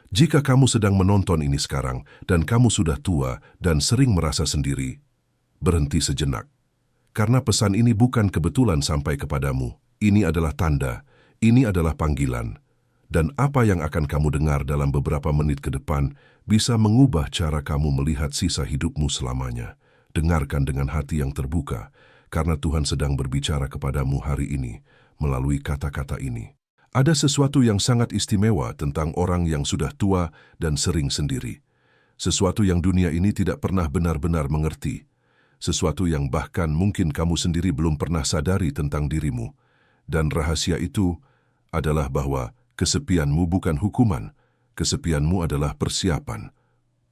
Jika kamu sedang menonton ini sekarang dan kamu sudah tua dan sering merasa sendiri, berhenti sejenak. Karena pesan ini bukan kebetulan sampai kepadamu. Ini adalah tanda, ini adalah panggilan. Dan apa yang akan kamu dengar dalam beberapa menit ke depan bisa mengubah cara kamu melihat sisa hidupmu selamanya. Dengarkan dengan hati yang terbuka, karena Tuhan sedang berbicara kepadamu hari ini melalui kata-kata ini. Ada sesuatu yang sangat istimewa tentang orang yang sudah tua dan sering sendiri. Sesuatu yang dunia ini tidak pernah benar-benar mengerti. Sesuatu yang bahkan mungkin kamu sendiri belum pernah sadari tentang dirimu. Dan rahasia itu adalah bahwa kesepianmu bukan hukuman, kesepianmu adalah persiapan.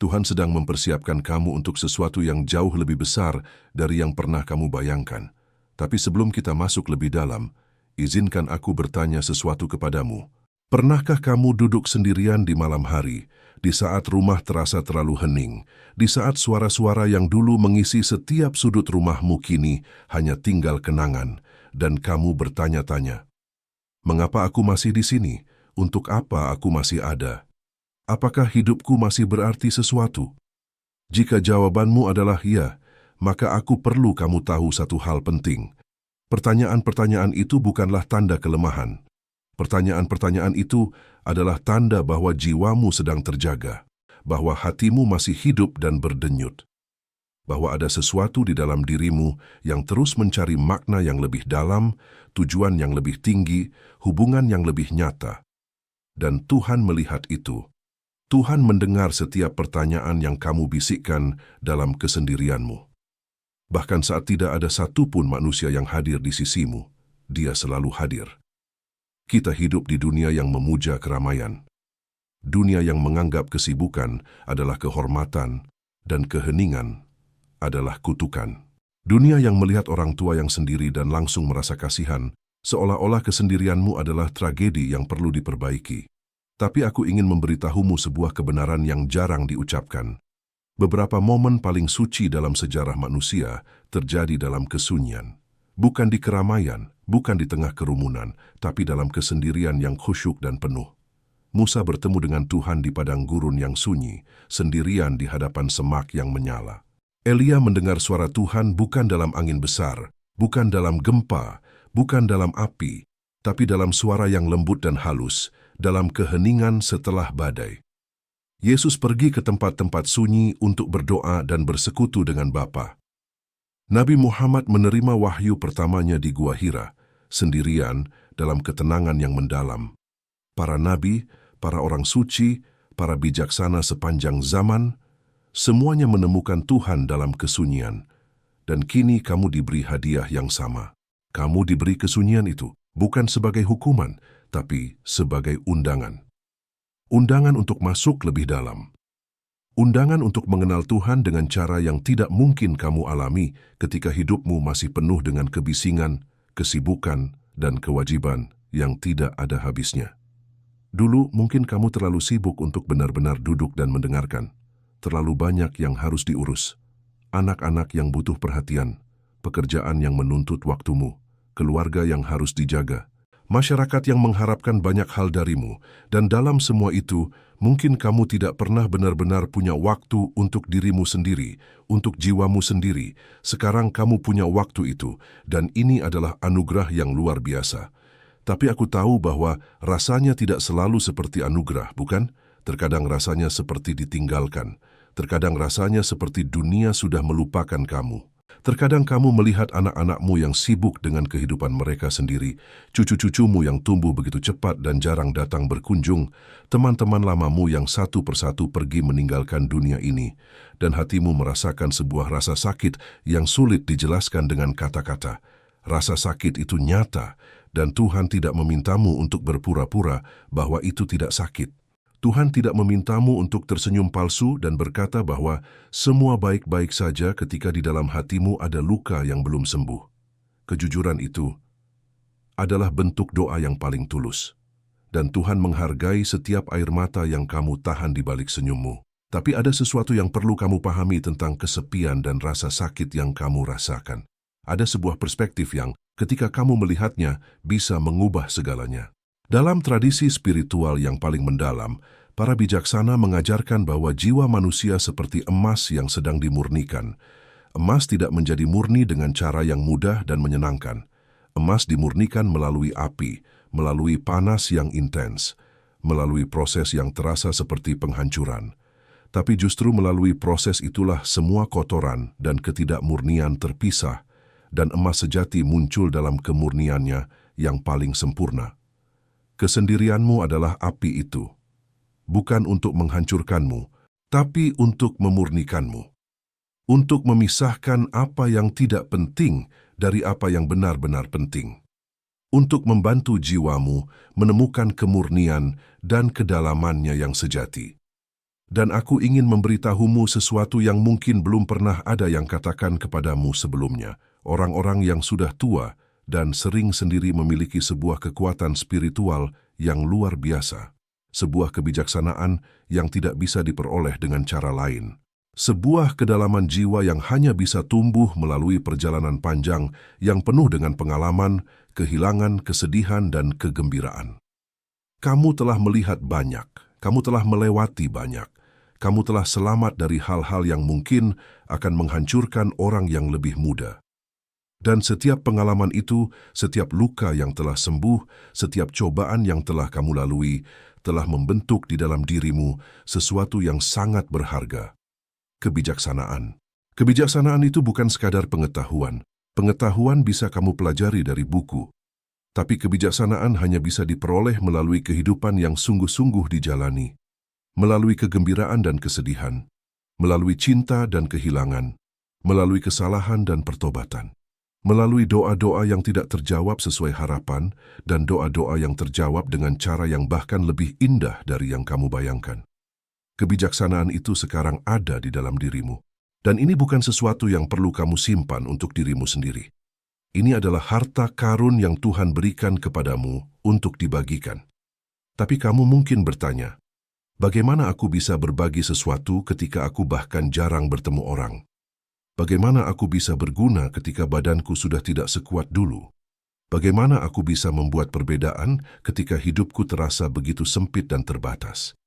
Tuhan sedang mempersiapkan kamu untuk sesuatu yang jauh lebih besar dari yang pernah kamu bayangkan. Tapi sebelum kita masuk lebih dalam, izinkan aku bertanya sesuatu kepadamu. Pernahkah kamu duduk sendirian di malam hari, di saat rumah terasa terlalu hening, di saat suara-suara yang dulu mengisi setiap sudut rumahmu kini hanya tinggal kenangan, dan kamu bertanya-tanya, mengapa aku masih di sini? Untuk apa aku masih ada? Apakah hidupku masih berarti sesuatu? Jika jawabanmu adalah ya, maka aku perlu kamu tahu satu hal penting. Pertanyaan-pertanyaan itu bukanlah tanda kelemahan. Pertanyaan-pertanyaan itu adalah tanda bahwa jiwamu sedang terjaga, bahwa hatimu masih hidup dan berdenyut, bahwa ada sesuatu di dalam dirimu yang terus mencari makna yang lebih dalam, tujuan yang lebih tinggi, hubungan yang lebih nyata. Dan Tuhan melihat itu. Tuhan mendengar setiap pertanyaan yang kamu bisikkan dalam kesendirianmu. Bahkan saat tidak ada satupun manusia yang hadir di sisimu, Dia selalu hadir. Kita hidup di dunia yang memuja keramaian. Dunia yang menganggap kesibukan adalah kehormatan dan keheningan adalah kutukan. Dunia yang melihat orang tua yang sendiri dan langsung merasa kasihan, seolah-olah kesendirianmu adalah tragedi yang perlu diperbaiki. Tapi aku ingin memberitahumu sebuah kebenaran yang jarang diucapkan. Beberapa momen paling suci dalam sejarah manusia terjadi dalam kesunyian. Bukan di keramaian, bukan di tengah kerumunan, tapi dalam kesendirian yang khusyuk dan penuh. Musa bertemu dengan Tuhan di padang gurun yang sunyi, sendirian di hadapan semak yang menyala. Elia mendengar suara Tuhan bukan dalam angin besar, bukan dalam gempa, bukan dalam api, tapi dalam suara yang lembut dan halus, dalam keheningan setelah badai. Yesus pergi ke tempat-tempat sunyi untuk berdoa dan bersekutu dengan Bapa. Nabi Muhammad menerima wahyu pertamanya di Gua Hira, sendirian dalam ketenangan yang mendalam. Para nabi, para orang suci, para bijaksana sepanjang zaman, semuanya menemukan Tuhan dalam kesunyian. Dan kini kamu diberi hadiah yang sama. Kamu diberi kesunyian itu, bukan sebagai hukuman, tapi sebagai undangan. Undangan untuk masuk lebih dalam. Undangan untuk mengenal Tuhan dengan cara yang tidak mungkin kamu alami ketika hidupmu masih penuh dengan kebisingan, kesibukan, dan kewajiban yang tidak ada habisnya. Dulu mungkin kamu terlalu sibuk untuk benar-benar duduk dan mendengarkan. Terlalu banyak yang harus diurus. Anak-anak yang butuh perhatian, pekerjaan yang menuntut waktumu, keluarga yang harus dijaga, masyarakat yang mengharapkan banyak hal darimu, dan dalam semua itu, mungkin kamu tidak pernah benar-benar punya waktu untuk dirimu sendiri, untuk jiwamu sendiri. Sekarang kamu punya waktu itu, dan ini adalah anugerah yang luar biasa. Tapi aku tahu bahwa rasanya tidak selalu seperti anugerah, bukan? Terkadang rasanya seperti ditinggalkan. Terkadang rasanya seperti dunia sudah melupakan kamu. Terkadang kamu melihat anak-anakmu yang sibuk dengan kehidupan mereka sendiri, cucu-cucumu yang tumbuh begitu cepat dan jarang datang berkunjung, teman-teman lamamu yang satu persatu pergi meninggalkan dunia ini, dan hatimu merasakan sebuah rasa sakit yang sulit dijelaskan dengan kata-kata. Rasa sakit itu nyata, dan Tuhan tidak memintamu untuk berpura-pura bahwa itu tidak sakit. Tuhan tidak memintamu untuk tersenyum palsu dan berkata bahwa semua baik-baik saja ketika di dalam hatimu ada luka yang belum sembuh. Kejujuran itu adalah bentuk doa yang paling tulus. Dan Tuhan menghargai setiap air mata yang kamu tahan di balik senyummu. Tapi ada sesuatu yang perlu kamu pahami tentang kesepian dan rasa sakit yang kamu rasakan. Ada sebuah perspektif yang, ketika kamu melihatnya, bisa mengubah segalanya. Dalam tradisi spiritual yang paling mendalam, Para bijaksana mengajarkan bahwa jiwa manusia seperti emas yang sedang dimurnikan. Emas tidak menjadi murni dengan cara yang mudah dan menyenangkan. Emas dimurnikan melalui api, melalui panas yang intens, melalui proses yang terasa seperti penghancuran. Tapi justru melalui proses itulah semua kotoran dan ketidakmurnian terpisah, dan emas sejati muncul dalam kemurniannya yang paling sempurna. Kesendirianmu adalah api itu, bukan untuk menghancurkanmu, tapi untuk memurnikanmu. Untuk memisahkan apa yang tidak penting dari apa yang benar-benar penting. Untuk membantu jiwamu menemukan kemurnian dan kedalamannya yang sejati. Dan aku ingin memberitahumu sesuatu yang mungkin belum pernah ada yang katakan kepadamu sebelumnya. Orang-orang yang sudah tua dan sering sendiri memiliki sebuah kekuatan spiritual yang luar biasa. Sebuah kebijaksanaan yang tidak bisa diperoleh dengan cara lain. Sebuah kedalaman jiwa yang hanya bisa tumbuh melalui perjalanan panjang yang penuh dengan pengalaman, kehilangan, kesedihan, dan kegembiraan. Kamu telah melihat banyak, kamu telah melewati banyak, kamu telah selamat dari hal-hal yang mungkin akan menghancurkan orang yang lebih muda. Dan setiap pengalaman itu, setiap luka yang telah sembuh, setiap cobaan yang telah kamu lalui, telah membentuk di dalam dirimu sesuatu yang sangat berharga. Kebijaksanaan. Kebijaksanaan itu bukan sekadar pengetahuan. Pengetahuan bisa kamu pelajari dari buku. Tapi kebijaksanaan hanya bisa diperoleh melalui kehidupan yang sungguh-sungguh dijalani. Melalui kegembiraan dan kesedihan. Melalui cinta dan kehilangan. Melalui kesalahan dan pertobatan. Melalui doa-doa yang tidak terjawab sesuai harapan dan doa-doa yang terjawab dengan cara yang bahkan lebih indah dari yang kamu bayangkan. Kebijaksanaan itu sekarang ada di dalam dirimu. Dan ini bukan sesuatu yang perlu kamu simpan untuk dirimu sendiri. Ini adalah harta karun yang Tuhan berikan kepadamu untuk dibagikan. Tapi kamu mungkin bertanya, bagaimana aku bisa berbagi sesuatu ketika aku bahkan jarang bertemu orang? Bagaimana aku bisa berguna ketika badanku sudah tidak sekuat dulu? Bagaimana aku bisa membuat perbedaan ketika hidupku terasa begitu sempit dan terbatas?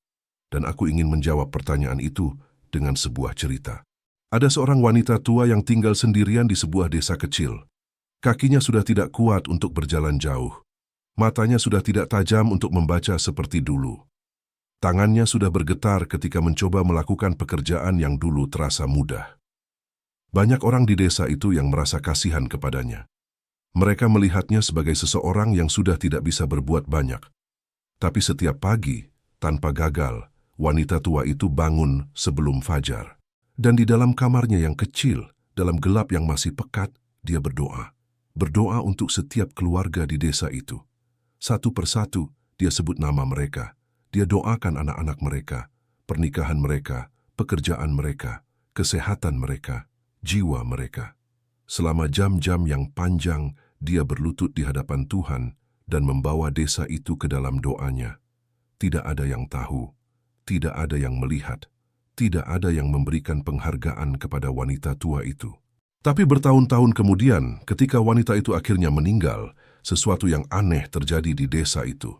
Dan aku ingin menjawab pertanyaan itu dengan sebuah cerita. Ada seorang wanita tua yang tinggal sendirian di sebuah desa kecil. Kakinya sudah tidak kuat untuk berjalan jauh. Matanya sudah tidak tajam untuk membaca seperti dulu. Tangannya sudah bergetar ketika mencoba melakukan pekerjaan yang dulu terasa mudah. Banyak orang di desa itu yang merasa kasihan kepadanya. Mereka melihatnya sebagai seseorang yang sudah tidak bisa berbuat banyak. Tapi setiap pagi, tanpa gagal, wanita tua itu bangun sebelum fajar. Dan di dalam kamarnya yang kecil, dalam gelap yang masih pekat, dia berdoa. Berdoa untuk setiap keluarga di desa itu. Satu persatu, dia sebut nama mereka. Dia doakan anak-anak mereka, pernikahan mereka, pekerjaan mereka, kesehatan mereka, jiwa mereka. Selama jam-jam yang panjang, dia berlutut di hadapan Tuhan dan membawa desa itu ke dalam doanya. Tidak ada yang tahu, tidak ada yang melihat, tidak ada yang memberikan penghargaan kepada wanita tua itu. Tapi bertahun-tahun kemudian, ketika wanita itu akhirnya meninggal, sesuatu yang aneh terjadi di desa itu.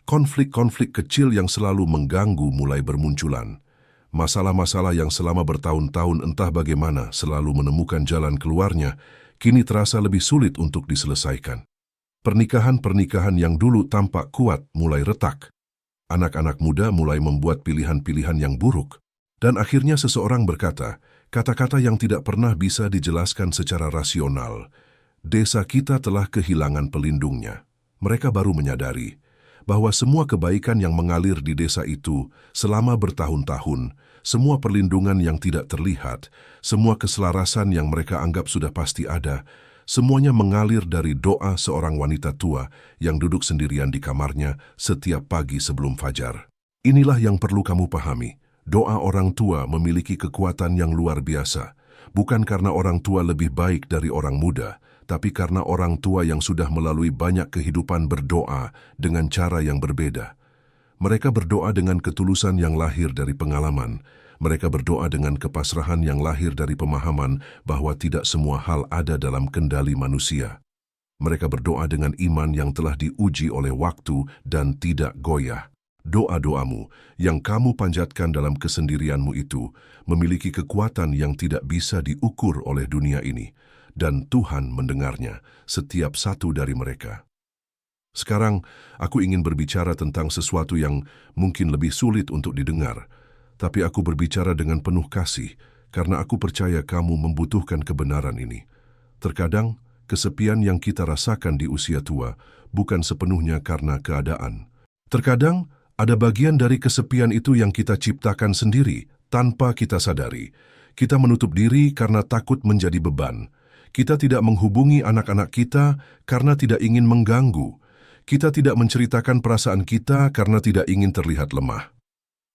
Konflik-konflik kecil yang selalu mengganggu mulai bermunculan. Masalah-masalah yang selama bertahun-tahun entah bagaimana selalu menemukan jalan keluarnya, kini terasa lebih sulit untuk diselesaikan. Pernikahan-pernikahan yang dulu tampak kuat mulai retak. Anak-anak muda mulai membuat pilihan-pilihan yang buruk. Dan akhirnya seseorang berkata, kata-kata yang tidak pernah bisa dijelaskan secara rasional. Desa kita telah kehilangan pelindungnya. Mereka baru menyadari bahwa semua kebaikan yang mengalir di desa itu selama bertahun-tahun, semua perlindungan yang tidak terlihat, semua keselarasan yang mereka anggap sudah pasti ada, semuanya mengalir dari doa seorang wanita tua yang duduk sendirian di kamarnya setiap pagi sebelum fajar. Inilah yang perlu kamu pahami. Doa orang tua memiliki kekuatan yang luar biasa, bukan karena orang tua lebih baik dari orang muda, tapi karena orang tua yang sudah melalui banyak kehidupan berdoa dengan cara yang berbeda. Mereka berdoa dengan ketulusan yang lahir dari pengalaman. Mereka berdoa dengan kepasrahan yang lahir dari pemahaman bahwa tidak semua hal ada dalam kendali manusia. Mereka berdoa dengan iman yang telah diuji oleh waktu dan tidak goyah. Doa-doamu yang kamu panjatkan dalam kesendirianmu itu memiliki kekuatan yang tidak bisa diukur oleh dunia ini, dan Tuhan mendengarnya, setiap satu dari mereka. Sekarang, aku ingin berbicara tentang sesuatu yang mungkin lebih sulit untuk didengar, tapi aku berbicara dengan penuh kasih, karena aku percaya kamu membutuhkan kebenaran ini. Terkadang, kesepian yang kita rasakan di usia tua bukan sepenuhnya karena keadaan. Terkadang, ada bagian dari kesepian itu yang kita ciptakan sendiri, tanpa kita sadari. Kita menutup diri karena takut menjadi beban. Kita tidak menghubungi anak-anak kita karena tidak ingin mengganggu. Kita tidak menceritakan perasaan kita karena tidak ingin terlihat lemah.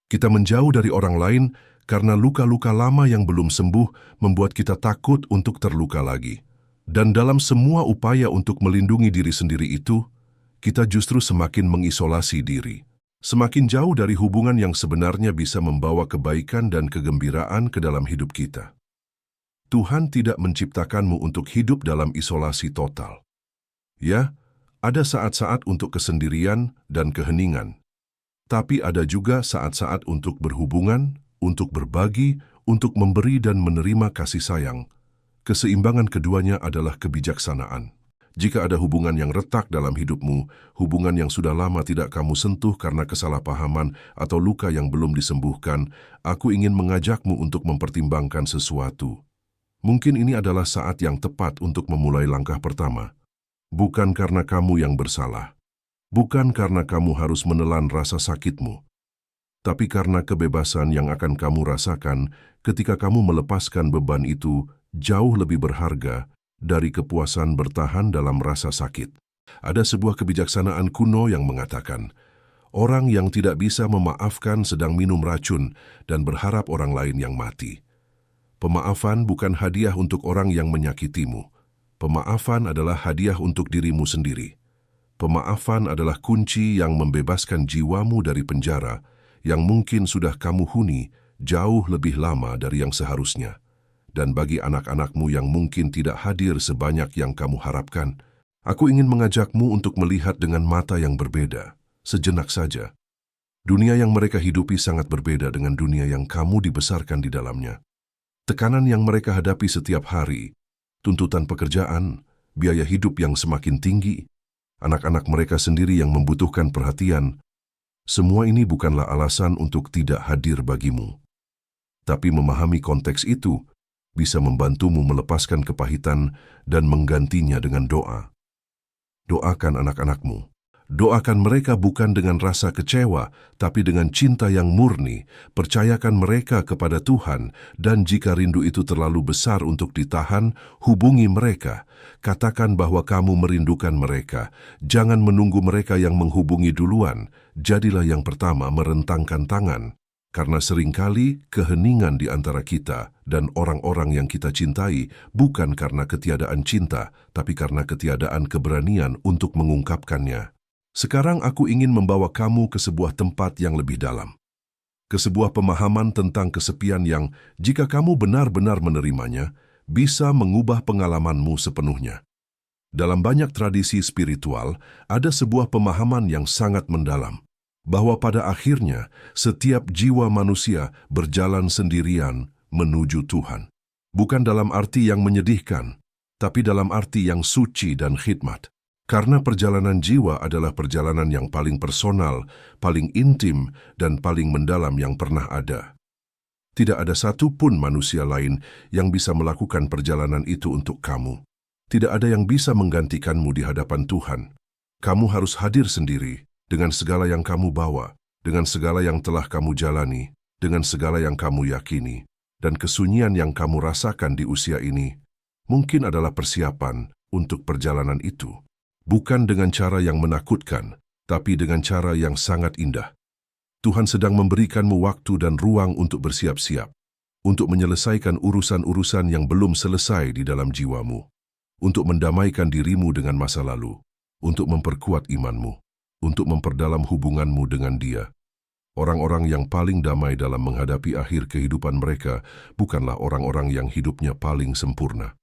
Kita menjauh dari orang lain karena luka-luka lama yang belum sembuh membuat kita takut untuk terluka lagi. Dan dalam semua upaya untuk melindungi diri sendiri itu, kita justru semakin mengisolasi diri. Semakin jauh dari hubungan yang sebenarnya bisa membawa kebaikan dan kegembiraan ke dalam hidup kita. Tuhan tidak menciptakanmu untuk hidup dalam isolasi total. Ya, ada saat-saat untuk kesendirian dan keheningan. Tapi ada juga saat-saat untuk berhubungan, untuk berbagi, untuk memberi dan menerima kasih sayang. Keseimbangan keduanya adalah kebijaksanaan. Jika ada hubungan yang retak dalam hidupmu, hubungan yang sudah lama tidak kamu sentuh karena kesalahpahaman atau luka yang belum disembuhkan, aku ingin mengajakmu untuk mempertimbangkan sesuatu. Mungkin ini adalah saat yang tepat untuk memulai langkah pertama. Bukan karena kamu yang bersalah. Bukan karena kamu harus menelan rasa sakitmu. Tapi karena kebebasan yang akan kamu rasakan ketika kamu melepaskan beban itu jauh lebih berharga dari kepuasan bertahan dalam rasa sakit. Ada sebuah kebijaksanaan kuno yang mengatakan, orang yang tidak bisa memaafkan sedang minum racun dan berharap orang lain yang mati. Pemaafan bukan hadiah untuk orang yang menyakitimu. Pemaafan adalah hadiah untuk dirimu sendiri. Pemaafan adalah kunci yang membebaskan jiwamu dari penjara yang mungkin sudah kamu huni jauh lebih lama dari yang seharusnya. Dan bagi anak-anakmu yang mungkin tidak hadir sebanyak yang kamu harapkan, aku ingin mengajakmu untuk melihat dengan mata yang berbeda, sejenak saja. Dunia yang mereka hidupi sangat berbeda dengan dunia yang kamu dibesarkan di dalamnya. Tekanan yang mereka hadapi setiap hari, tuntutan pekerjaan, biaya hidup yang semakin tinggi, anak-anak mereka sendiri yang membutuhkan perhatian, semua ini bukanlah alasan untuk tidak hadir bagimu. Tapi memahami konteks itu bisa membantumu melepaskan kepahitan dan menggantinya dengan doa. Doakan anak-anakmu. Doakan mereka bukan dengan rasa kecewa, tapi dengan cinta yang murni. Percayakan mereka kepada Tuhan, dan jika rindu itu terlalu besar untuk ditahan, hubungi mereka. Katakan bahwa kamu merindukan mereka. Jangan menunggu mereka yang menghubungi duluan. Jadilah yang pertama merentangkan tangan. Karena seringkali keheningan di antara kita dan orang-orang yang kita cintai bukan karena ketiadaan cinta, tapi karena ketiadaan keberanian untuk mengungkapkannya. Sekarang aku ingin membawa kamu ke sebuah tempat yang lebih dalam. Ke sebuah pemahaman tentang kesepian yang, jika kamu benar-benar menerimanya, bisa mengubah pengalamanmu sepenuhnya. Dalam banyak tradisi spiritual, ada sebuah pemahaman yang sangat mendalam. Bahwa pada akhirnya setiap jiwa manusia berjalan sendirian menuju Tuhan. Bukan dalam arti yang menyedihkan, tapi dalam arti yang suci dan khidmat. Karena perjalanan jiwa adalah perjalanan yang paling personal, paling intim, dan paling mendalam yang pernah ada. Tidak ada satu pun manusia lain yang bisa melakukan perjalanan itu untuk kamu. Tidak ada yang bisa menggantikanmu di hadapan Tuhan. Kamu harus hadir sendiri, dengan segala yang kamu bawa, dengan segala yang telah kamu jalani, dengan segala yang kamu yakini, dan kesunyian yang kamu rasakan di usia ini, mungkin adalah persiapan untuk perjalanan itu. Bukan dengan cara yang menakutkan, tapi dengan cara yang sangat indah. Tuhan sedang memberikanmu waktu dan ruang untuk bersiap-siap, untuk menyelesaikan urusan-urusan yang belum selesai di dalam jiwamu, untuk mendamaikan dirimu dengan masa lalu, untuk memperkuat imanmu, untuk memperdalam hubunganmu dengan Dia. Orang-orang yang paling damai dalam menghadapi akhir kehidupan mereka bukanlah orang-orang yang hidupnya paling sempurna.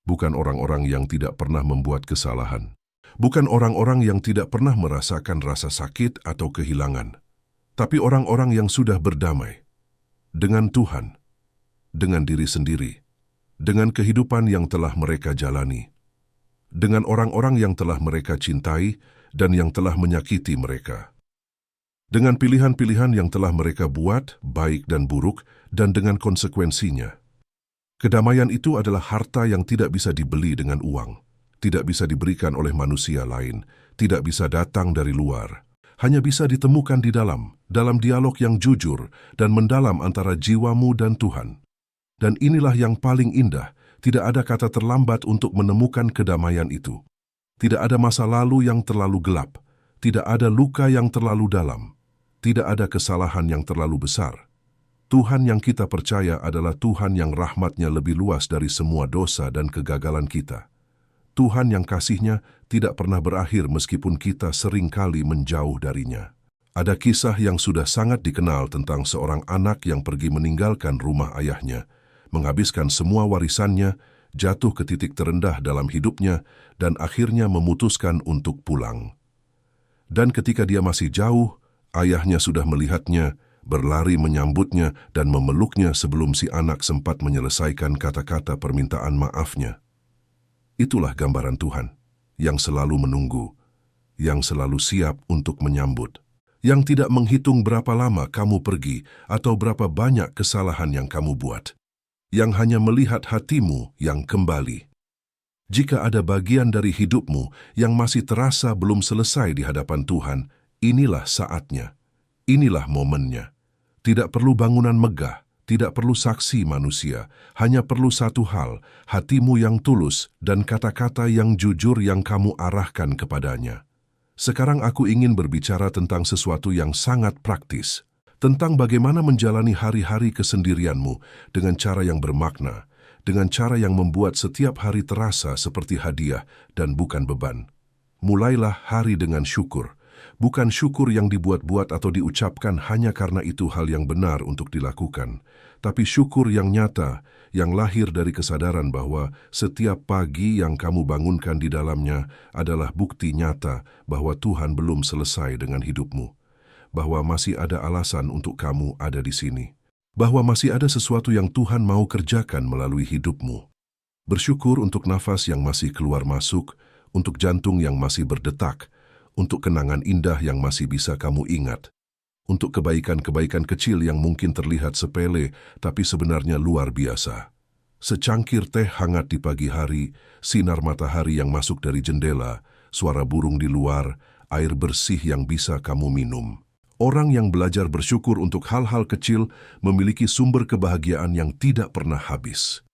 Bukan orang-orang yang tidak pernah membuat kesalahan. Bukan orang-orang yang tidak pernah merasakan rasa sakit atau kehilangan. Tapi orang-orang yang sudah berdamai dengan Tuhan, dengan diri sendiri, dengan kehidupan yang telah mereka jalani, dengan orang-orang yang telah mereka cintai dan yang telah menyakiti mereka, dengan pilihan-pilihan yang telah mereka buat, baik dan buruk, dan dengan konsekuensinya. Kedamaian itu adalah harta yang tidak bisa dibeli dengan uang, tidak bisa diberikan oleh manusia lain, tidak bisa datang dari luar, hanya bisa ditemukan di dalam dialog yang jujur dan mendalam antara jiwamu dan Tuhan. Dan inilah yang paling indah, tidak ada kata terlambat untuk menemukan kedamaian itu. Tidak ada masa lalu yang terlalu gelap, tidak ada luka yang terlalu dalam, tidak ada kesalahan yang terlalu besar. Tuhan yang kita percaya adalah Tuhan yang rahmat-Nya lebih luas dari semua dosa dan kegagalan kita. Tuhan yang kasih-Nya tidak pernah berakhir meskipun kita seringkali menjauh dari-Nya. Ada kisah yang sudah sangat dikenal tentang seorang anak yang pergi meninggalkan rumah ayahnya, menghabiskan semua warisannya, jatuh ke titik terendah dalam hidupnya, dan akhirnya memutuskan untuk pulang. Dan ketika dia masih jauh, ayahnya sudah melihatnya, berlari menyambutnya dan memeluknya sebelum si anak sempat menyelesaikan kata-kata permintaan maafnya. Itulah gambaran Tuhan, yang selalu menunggu, yang selalu siap untuk menyambut, yang tidak menghitung berapa lama kamu pergi atau berapa banyak kesalahan yang kamu buat, yang hanya melihat hatimu yang kembali. Jika ada bagian dari hidupmu yang masih terasa belum selesai di hadapan Tuhan, inilah saatnya, inilah momennya. Tidak perlu bangunan megah, tidak perlu saksi manusia, hanya perlu satu hal, hatimu yang tulus dan kata-kata yang jujur yang kamu arahkan kepadanya. Sekarang aku ingin berbicara tentang sesuatu yang sangat praktis, tentang bagaimana menjalani hari-hari kesendirianmu dengan cara yang bermakna, dengan cara yang membuat setiap hari terasa seperti hadiah dan bukan beban. Mulailah hari dengan syukur, bukan syukur yang dibuat-buat atau diucapkan hanya karena itu hal yang benar untuk dilakukan, tapi syukur yang nyata, yang lahir dari kesadaran bahwa setiap pagi yang kamu bangunkan di dalamnya adalah bukti nyata bahwa Tuhan belum selesai dengan hidupmu, bahwa masih ada alasan untuk kamu ada di sini, bahwa masih ada sesuatu yang Tuhan mau kerjakan melalui hidupmu. Bersyukur untuk nafas yang masih keluar masuk, untuk jantung yang masih berdetak, untuk kenangan indah yang masih bisa kamu ingat, untuk kebaikan-kebaikan kecil yang mungkin terlihat sepele tapi sebenarnya luar biasa. Secangkir teh hangat di pagi hari, sinar matahari yang masuk dari jendela, suara burung di luar, air bersih yang bisa kamu minum. Orang yang belajar bersyukur untuk hal-hal kecil memiliki sumber kebahagiaan yang tidak pernah habis.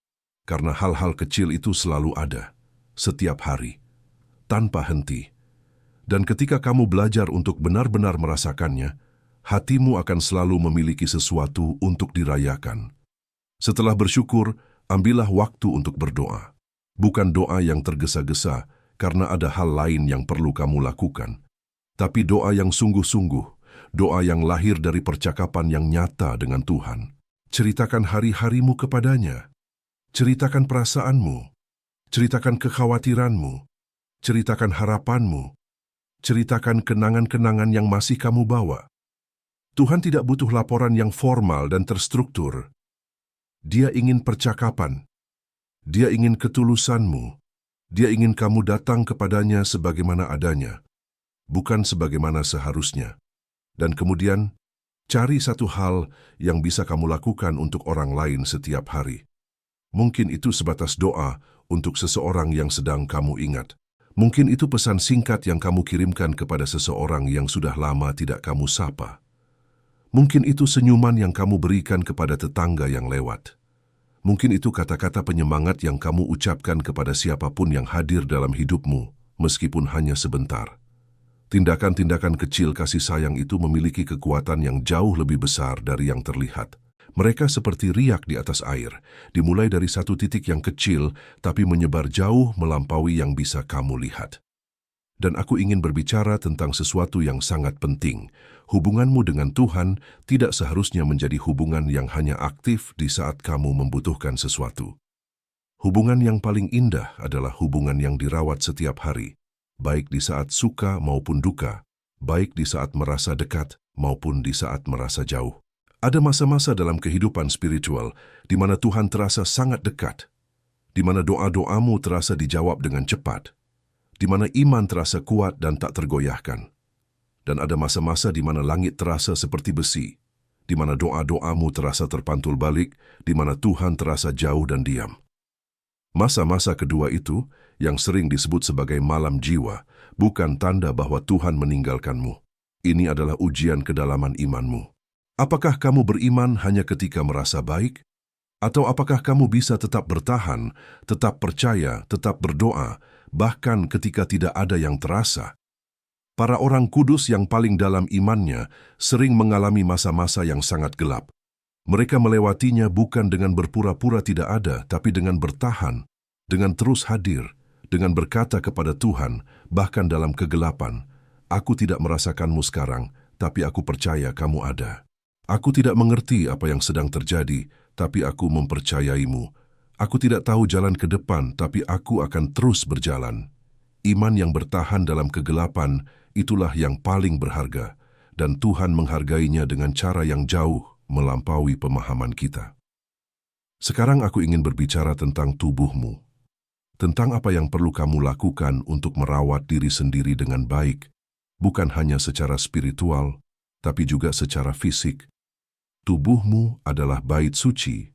Karena hal-hal kecil itu selalu ada, setiap hari, tanpa henti. Dan ketika kamu belajar untuk benar-benar merasakannya, hatimu akan selalu memiliki sesuatu untuk dirayakan. Setelah bersyukur, ambillah waktu untuk berdoa. Bukan doa yang tergesa-gesa karena ada hal lain yang perlu kamu lakukan, tapi doa yang sungguh-sungguh, doa yang lahir dari percakapan yang nyata dengan Tuhan. Ceritakan hari-harimu kepadanya. Ceritakan perasaanmu. Ceritakan kekhawatiranmu. Ceritakan harapanmu. Ceritakan kenangan-kenangan yang masih kamu bawa. Tuhan tidak butuh laporan yang formal dan terstruktur. Dia ingin percakapan. Dia ingin ketulusanmu. Dia ingin kamu datang kepadanya sebagaimana adanya, bukan sebagaimana seharusnya. Dan kemudian, cari satu hal yang bisa kamu lakukan untuk orang lain setiap hari. Mungkin itu sebatas doa untuk seseorang yang sedang kamu ingat. Mungkin itu pesan singkat yang kamu kirimkan kepada seseorang yang sudah lama tidak kamu sapa. Mungkin itu senyuman yang kamu berikan kepada tetangga yang lewat. Mungkin itu kata-kata penyemangat yang kamu ucapkan kepada siapapun yang hadir dalam hidupmu, meskipun hanya sebentar. Tindakan-tindakan kecil kasih sayang itu memiliki kekuatan yang jauh lebih besar dari yang terlihat. Mereka seperti riak di atas air, dimulai dari satu titik yang kecil, tapi menyebar jauh melampaui yang bisa kamu lihat. Dan aku ingin berbicara tentang sesuatu yang sangat penting. Hubunganmu dengan Tuhan tidak seharusnya menjadi hubungan yang hanya aktif di saat kamu membutuhkan sesuatu. Hubungan yang paling indah adalah hubungan yang dirawat setiap hari, baik di saat suka maupun duka, baik di saat merasa dekat maupun di saat merasa jauh. Ada masa-masa dalam kehidupan spiritual di mana Tuhan terasa sangat dekat, di mana doa-doamu terasa dijawab dengan cepat, di mana iman terasa kuat dan tak tergoyahkan. Dan ada masa-masa di mana langit terasa seperti besi, di mana doa-doamu terasa terpantul balik, di mana Tuhan terasa jauh dan diam. Masa-masa kedua itu, yang sering disebut sebagai malam jiwa, bukan tanda bahwa Tuhan meninggalkanmu. Ini adalah ujian kedalaman imanmu. Apakah kamu beriman hanya ketika merasa baik? Atau apakah kamu bisa tetap bertahan, tetap percaya, tetap berdoa, bahkan ketika tidak ada yang terasa? Para orang kudus yang paling dalam imannya sering mengalami masa-masa yang sangat gelap. Mereka melewatinya bukan dengan berpura-pura tidak ada, tapi dengan bertahan, dengan terus hadir, dengan berkata kepada Tuhan, bahkan dalam kegelapan, "Aku tidak merasakanmu sekarang, tapi aku percaya kamu ada. Aku tidak mengerti apa yang sedang terjadi, tapi aku mempercayaimu. Aku tidak tahu jalan ke depan, tapi aku akan terus berjalan." Iman yang bertahan dalam kegelapan, itulah yang paling berharga, dan Tuhan menghargainya dengan cara yang jauh melampaui pemahaman kita. Sekarang aku ingin berbicara tentang tubuhmu, tentang apa yang perlu kamu lakukan untuk merawat diri sendiri dengan baik, bukan hanya secara spiritual, tapi juga secara fisik. Tubuhmu adalah bait suci,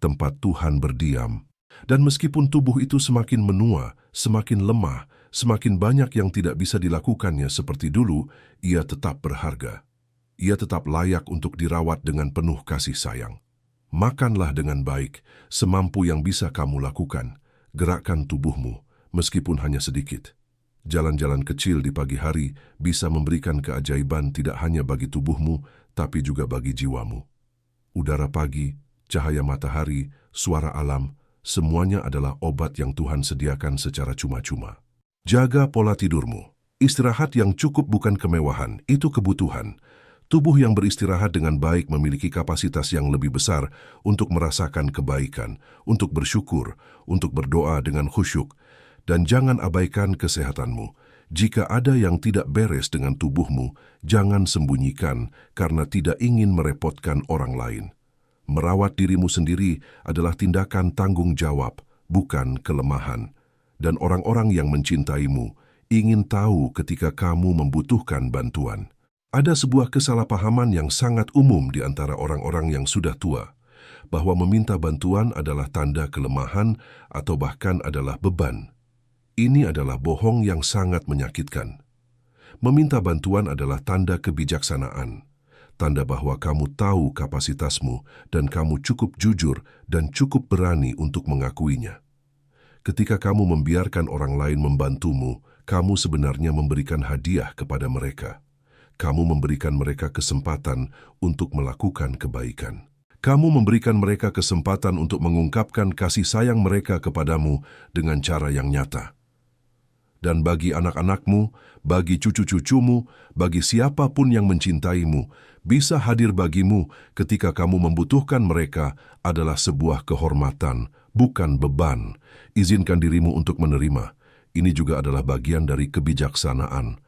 tempat Tuhan berdiam. Dan meskipun tubuh itu semakin menua, semakin lemah, semakin banyak yang tidak bisa dilakukannya seperti dulu, ia tetap berharga. Ia tetap layak untuk dirawat dengan penuh kasih sayang. Makanlah dengan baik, semampu yang bisa kamu lakukan. Gerakkan tubuhmu, meskipun hanya sedikit. Jalan-jalan kecil di pagi hari bisa memberikan keajaiban tidak hanya bagi tubuhmu, tapi juga bagi jiwamu. Udara pagi, cahaya matahari, suara alam, semuanya adalah obat yang Tuhan sediakan secara cuma-cuma. Jaga pola tidurmu. Istirahat yang cukup bukan kemewahan, itu kebutuhan. Tubuh yang beristirahat dengan baik memiliki kapasitas yang lebih besar untuk merasakan kebaikan, untuk bersyukur, untuk berdoa dengan khusyuk. Dan jangan abaikan kesehatanmu. Jika ada yang tidak beres dengan tubuhmu, jangan sembunyikan karena tidak ingin merepotkan orang lain. Merawat dirimu sendiri adalah tindakan tanggung jawab, bukan kelemahan. Dan orang-orang yang mencintaimu ingin tahu ketika kamu membutuhkan bantuan. Ada sebuah kesalahpahaman yang sangat umum di antara orang-orang yang sudah tua, bahwa meminta bantuan adalah tanda kelemahan atau bahkan adalah beban. Ini adalah bohong yang sangat menyakitkan. Meminta bantuan adalah tanda kebijaksanaan. Tanda bahwa kamu tahu kapasitasmu dan kamu cukup jujur dan cukup berani untuk mengakuinya. Ketika kamu membiarkan orang lain membantumu, kamu sebenarnya memberikan hadiah kepada mereka. Kamu memberikan mereka kesempatan untuk melakukan kebaikan. Kamu memberikan mereka kesempatan untuk mengungkapkan kasih sayang mereka kepadamu dengan cara yang nyata. Dan bagi anak-anakmu, bagi cucu-cucumu, bagi siapapun yang mencintaimu, bisa hadir bagimu ketika kamu membutuhkan mereka adalah sebuah kehormatan, bukan beban. Izinkan dirimu untuk menerima. Ini juga adalah bagian dari kebijaksanaan.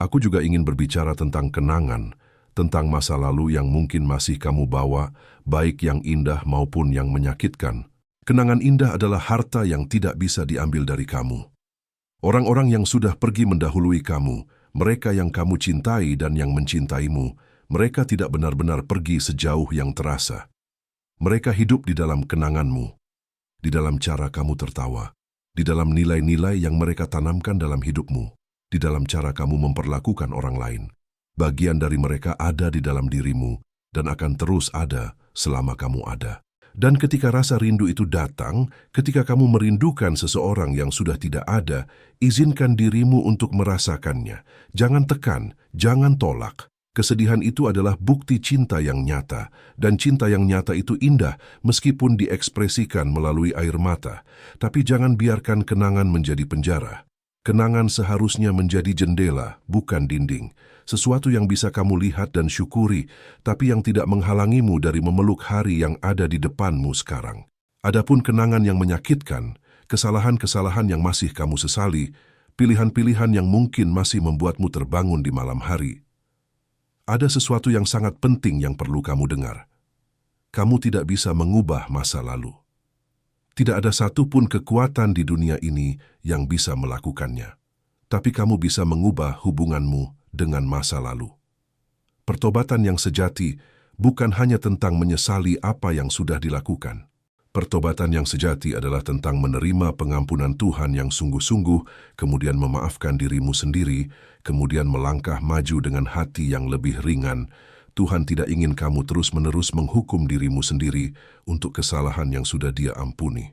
Aku juga ingin berbicara tentang kenangan, tentang masa lalu yang mungkin masih kamu bawa, baik yang indah maupun yang menyakitkan. Kenangan indah adalah harta yang tidak bisa diambil dari kamu. Orang-orang yang sudah pergi mendahului kamu, mereka yang kamu cintai dan yang mencintaimu, mereka tidak benar-benar pergi sejauh yang terasa. Mereka hidup di dalam kenanganmu, di dalam cara kamu tertawa, di dalam nilai-nilai yang mereka tanamkan dalam hidupmu, di dalam cara kamu memperlakukan orang lain. Bagian dari mereka ada di dalam dirimu dan akan terus ada selama kamu ada. Dan ketika rasa rindu itu datang, ketika kamu merindukan seseorang yang sudah tidak ada, izinkan dirimu untuk merasakannya. Jangan tekan, jangan tolak. Kesedihan itu adalah bukti cinta yang nyata, dan cinta yang nyata itu indah meskipun diekspresikan melalui air mata. Tapi jangan biarkan kenangan menjadi penjara. Kenangan seharusnya menjadi jendela, bukan dinding. Sesuatu yang bisa kamu lihat dan syukuri, tapi yang tidak menghalangimu dari memeluk hari yang ada di depanmu sekarang. Adapun kenangan yang menyakitkan, kesalahan-kesalahan yang masih kamu sesali, pilihan-pilihan yang mungkin masih membuatmu terbangun di malam hari. Ada sesuatu yang sangat penting yang perlu kamu dengar. Kamu tidak bisa mengubah masa lalu. Tidak ada satupun kekuatan di dunia ini yang bisa melakukannya. Tapi kamu bisa mengubah hubunganmu dengan masa lalu. Pertobatan yang sejati bukan hanya tentang menyesali apa yang sudah dilakukan. Pertobatan yang sejati adalah tentang menerima pengampunan Tuhan yang sungguh-sungguh, kemudian memaafkan dirimu sendiri, kemudian melangkah maju dengan hati yang lebih ringan. Tuhan tidak ingin kamu terus-menerus menghukum dirimu sendiri untuk kesalahan yang sudah Dia ampuni.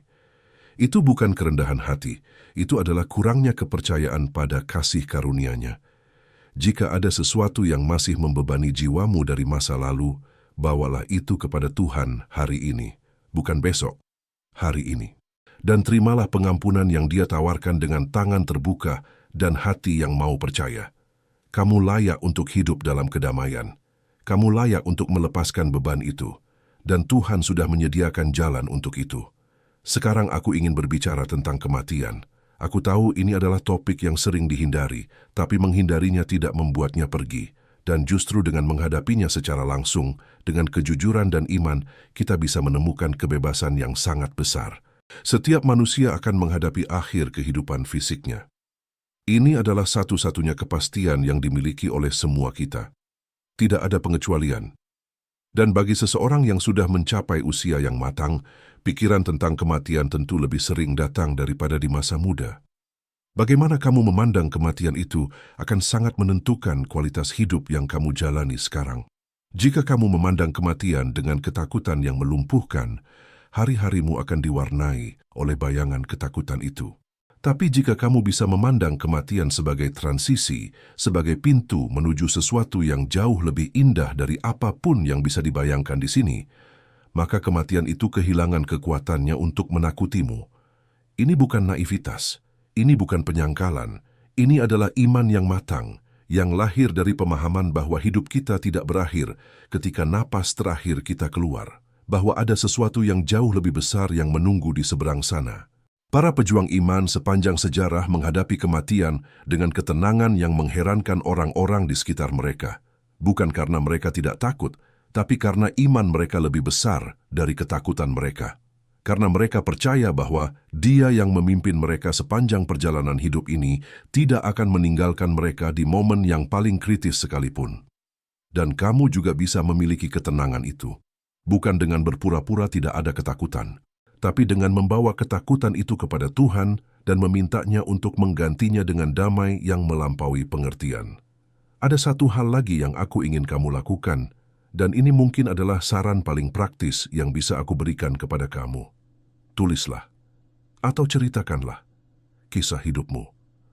Itu bukan kerendahan hati, itu adalah kurangnya kepercayaan pada kasih karunia-Nya. Jika ada sesuatu yang masih membebani jiwamu dari masa lalu, bawalah itu kepada Tuhan hari ini. Bukan besok, hari ini. Dan terimalah pengampunan yang Dia tawarkan dengan tangan terbuka dan hati yang mau percaya. Kamu layak untuk hidup dalam kedamaian. Kamu layak untuk melepaskan beban itu. Dan Tuhan sudah menyediakan jalan untuk itu. Sekarang aku ingin berbicara tentang kematian. Aku tahu ini adalah topik yang sering dihindari, tapi menghindarinya tidak membuatnya pergi. Dan justru dengan menghadapinya secara langsung, dengan kejujuran dan iman, kita bisa menemukan kebebasan yang sangat besar. Setiap manusia akan menghadapi akhir kehidupan fisiknya. Ini adalah satu-satunya kepastian yang dimiliki oleh semua kita. Tidak ada pengecualian. Dan bagi seseorang yang sudah mencapai usia yang matang, pikiran tentang kematian tentu lebih sering datang daripada di masa muda. Bagaimana kamu memandang kematian itu akan sangat menentukan kualitas hidup yang kamu jalani sekarang. Jika kamu memandang kematian dengan ketakutan yang melumpuhkan, hari-harimu akan diwarnai oleh bayangan ketakutan itu. Tapi jika kamu bisa memandang kematian sebagai transisi, sebagai pintu menuju sesuatu yang jauh lebih indah dari apapun yang bisa dibayangkan di sini, maka kematian itu kehilangan kekuatannya untuk menakutimu. Ini bukan naivitas. Ini bukan penyangkalan, ini adalah iman yang matang, yang lahir dari pemahaman bahwa hidup kita tidak berakhir ketika napas terakhir kita keluar, bahwa ada sesuatu yang jauh lebih besar yang menunggu di seberang sana. Para pejuang iman sepanjang sejarah menghadapi kematian dengan ketenangan yang mengherankan orang-orang di sekitar mereka, bukan karena mereka tidak takut, tapi karena iman mereka lebih besar dari ketakutan mereka. Karena mereka percaya bahwa Dia yang memimpin mereka sepanjang perjalanan hidup ini tidak akan meninggalkan mereka di momen yang paling kritis sekalipun. Dan kamu juga bisa memiliki ketenangan itu, bukan dengan berpura-pura tidak ada ketakutan, tapi dengan membawa ketakutan itu kepada Tuhan dan memintanya untuk menggantinya dengan damai yang melampaui pengertian. Ada satu hal lagi yang aku ingin kamu lakukan, dan ini mungkin adalah saran paling praktis yang bisa aku berikan kepada kamu. Tulislah, atau ceritakanlah, kisah hidupmu,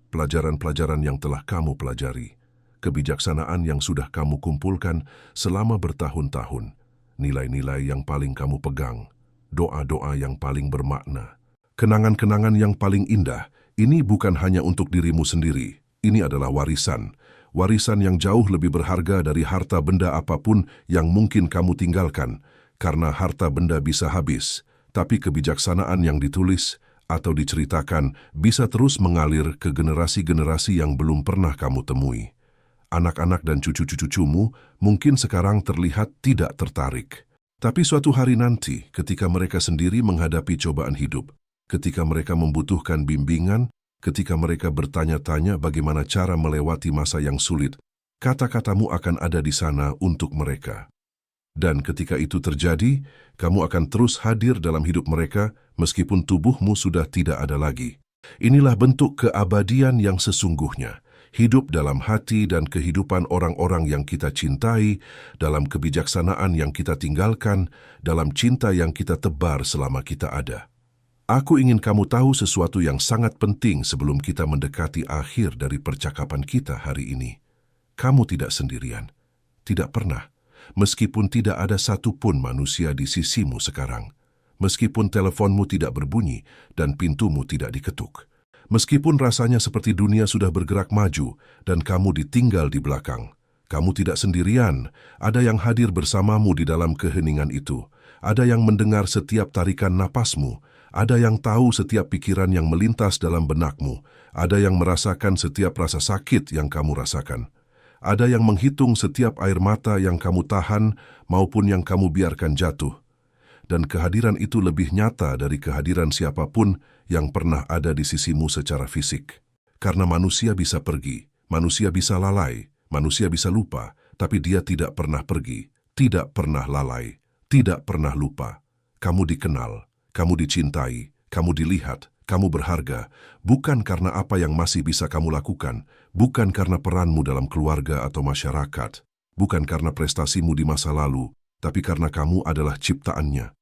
pelajaran-pelajaran yang telah kamu pelajari, kebijaksanaan yang sudah kamu kumpulkan selama bertahun-tahun, nilai-nilai yang paling kamu pegang, doa-doa yang paling bermakna, kenangan-kenangan yang paling indah. Ini bukan hanya untuk dirimu sendiri, ini adalah warisan yang jauh lebih berharga dari harta benda apapun yang mungkin kamu tinggalkan, karena harta benda bisa habis, tapi kebijaksanaan yang ditulis atau diceritakan bisa terus mengalir ke generasi-generasi yang belum pernah kamu temui. Anak-anak dan cucu-cucumu mungkin sekarang terlihat tidak tertarik. Tapi suatu hari nanti, ketika mereka sendiri menghadapi cobaan hidup, ketika mereka membutuhkan bimbingan, ketika mereka bertanya-tanya bagaimana cara melewati masa yang sulit, kata-katamu akan ada di sana untuk mereka. Dan ketika itu terjadi, kamu akan terus hadir dalam hidup mereka meskipun tubuhmu sudah tidak ada lagi. Inilah bentuk keabadian yang sesungguhnya. Hidup dalam hati dan kehidupan orang-orang yang kita cintai, dalam kebijaksanaan yang kita tinggalkan, dalam cinta yang kita tebar selama kita ada. Aku ingin kamu tahu sesuatu yang sangat penting sebelum kita mendekati akhir dari percakapan kita hari ini. Kamu tidak sendirian. Tidak pernah. Meskipun tidak ada satupun manusia di sisimu sekarang. Meskipun teleponmu tidak berbunyi dan pintumu tidak diketuk. Meskipun rasanya seperti dunia sudah bergerak maju dan kamu ditinggal di belakang. Kamu tidak sendirian. Ada yang hadir bersamamu di dalam keheningan itu. Ada yang mendengar setiap tarikan napasmu. Ada yang tahu setiap pikiran yang melintas dalam benakmu. Ada yang merasakan setiap rasa sakit yang kamu rasakan. Ada yang menghitung setiap air mata yang kamu tahan maupun yang kamu biarkan jatuh. Dan kehadiran itu lebih nyata dari kehadiran siapapun yang pernah ada di sisimu secara fisik. Karena manusia bisa pergi, manusia bisa lalai, manusia bisa lupa, tapi dia tidak pernah pergi, tidak pernah lalai, tidak pernah lupa. Kamu dikenal, kamu dicintai, kamu dilihat, kamu berharga, bukan karena apa yang masih bisa kamu lakukan, bukan karena peranmu dalam keluarga atau masyarakat, bukan karena prestasimu di masa lalu, tapi karena kamu adalah ciptaannya.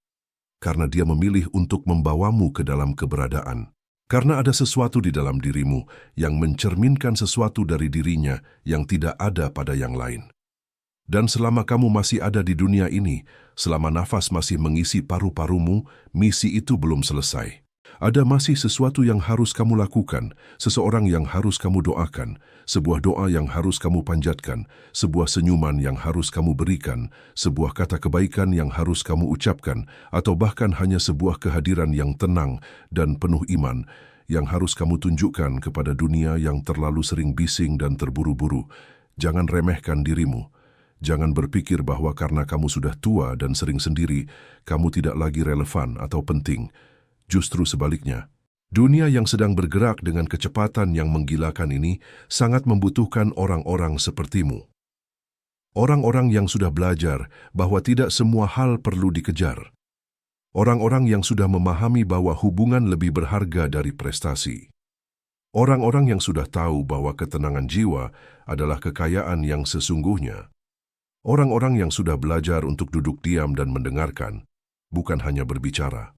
Karena dia memilih untuk membawamu ke dalam keberadaan. Karena ada sesuatu di dalam dirimu yang mencerminkan sesuatu dari dirinya yang tidak ada pada yang lain. Dan selama kamu masih ada di dunia ini, selama nafas masih mengisi paru-parumu, misi itu belum selesai. Ada masih sesuatu yang harus kamu lakukan, seseorang yang harus kamu doakan, sebuah doa yang harus kamu panjatkan, sebuah senyuman yang harus kamu berikan, sebuah kata kebaikan yang harus kamu ucapkan, atau bahkan hanya sebuah kehadiran yang tenang dan penuh iman yang harus kamu tunjukkan kepada dunia yang terlalu sering bising dan terburu-buru. Jangan remehkan dirimu. Jangan berpikir bahwa karena kamu sudah tua dan sering sendiri, kamu tidak lagi relevan atau penting. Justru sebaliknya, dunia yang sedang bergerak dengan kecepatan yang menggilakan ini sangat membutuhkan orang-orang sepertimu. Orang-orang yang sudah belajar bahwa tidak semua hal perlu dikejar. Orang-orang yang sudah memahami bahwa hubungan lebih berharga dari prestasi. Orang-orang yang sudah tahu bahwa ketenangan jiwa adalah kekayaan yang sesungguhnya. Orang-orang yang sudah belajar untuk duduk diam dan mendengarkan, bukan hanya berbicara.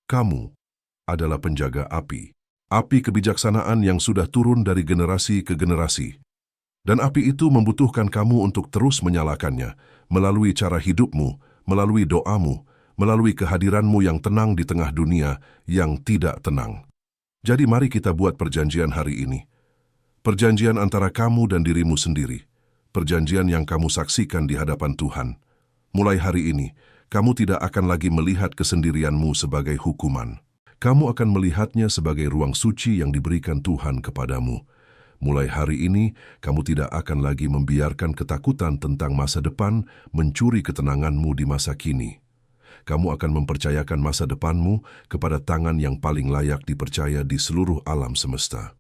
Kamu adalah penjaga api. Api kebijaksanaan yang sudah turun dari generasi ke generasi. Dan api itu membutuhkan kamu untuk terus menyalakannya, melalui cara hidupmu, melalui doamu, melalui kehadiranmu yang tenang di tengah dunia yang tidak tenang. Jadi mari kita buat perjanjian hari ini. Perjanjian antara kamu dan dirimu sendiri. Perjanjian yang kamu saksikan di hadapan Tuhan. Mulai hari ini, kamu tidak akan lagi melihat kesendirianmu sebagai hukuman. Kamu akan melihatnya sebagai ruang suci yang diberikan Tuhan kepadamu. Mulai hari ini, kamu tidak akan lagi membiarkan ketakutan tentang masa depan mencuri ketenanganmu di masa kini. Kamu akan mempercayakan masa depanmu kepada tangan yang paling layak dipercaya di seluruh alam semesta.